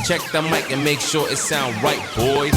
Check the mic and make sure it sound right, boys.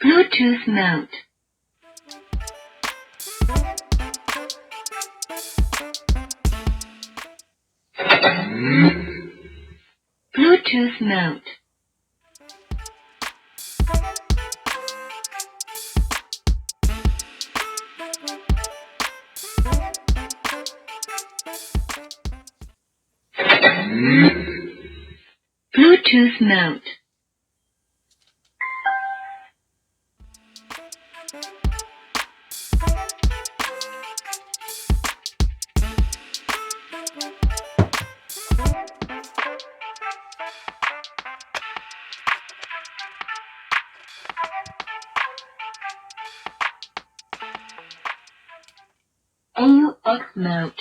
Bluetooth mode. Bluetooth mode. Bluetooth mode. AUX mode.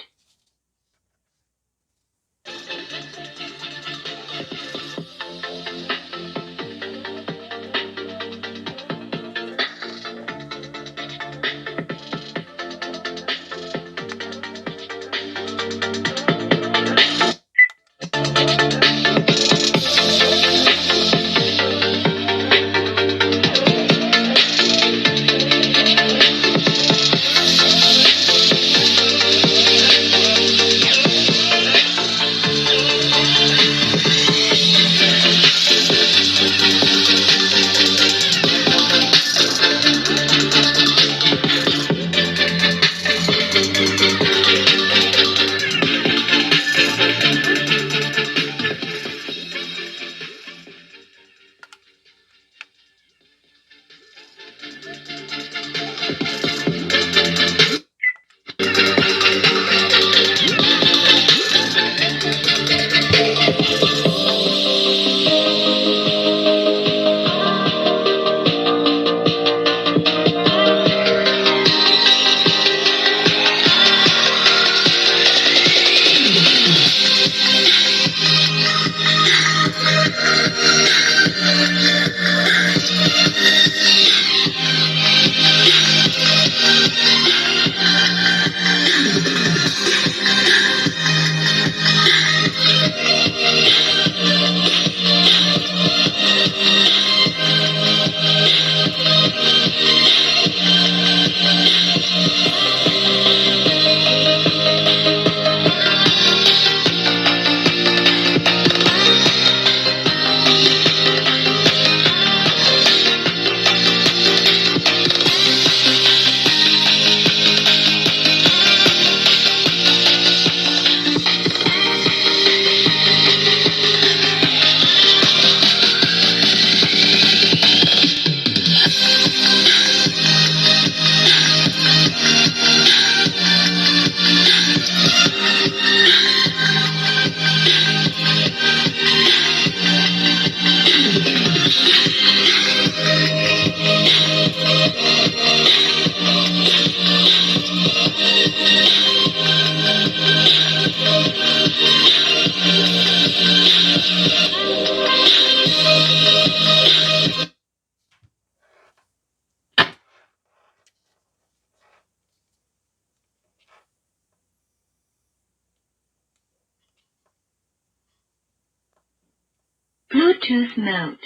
Bluetooth mode.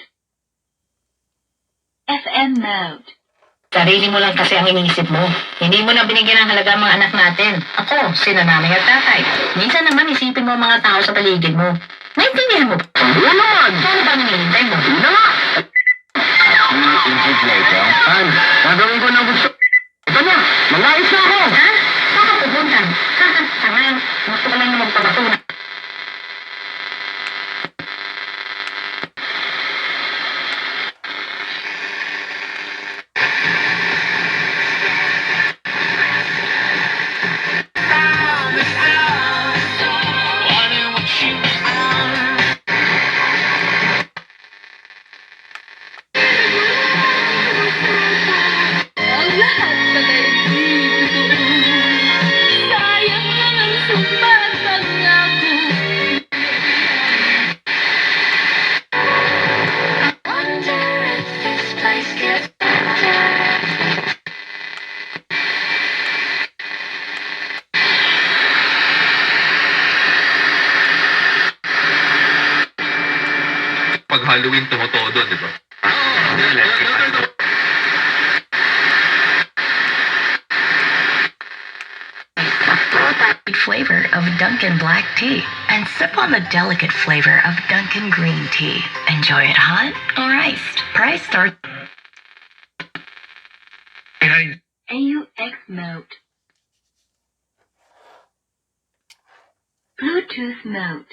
FM mode. Sarili mo lang kasi ang iniisip mo. Hindi mo na binigyan ng halaga ang mga anak natin. Ako, sina nanay at tatay. Minsan naman isipin mo ang mga tao sa paligid mo. Naintindihan mo? Oo naman! Ano ba hinihintay mo? Hindi na nga! Gagawin ko ng gusto. Ito na! Mangayos na ako! Ha? Saan ka pupunta? Sa ngayon, gusto ko lang na magpapatuna. Ang lahat na naibig ko. Sayang lang ang sumpa at pangako. I wonder if this place gets better. Pag Halloween, tumotodo, di ba? Flavor of Dunkin' black tea and sip on the delicate flavor of Dunkin' green tea. Enjoy it hot or iced. Price start. AUX mode. Bluetooth mode.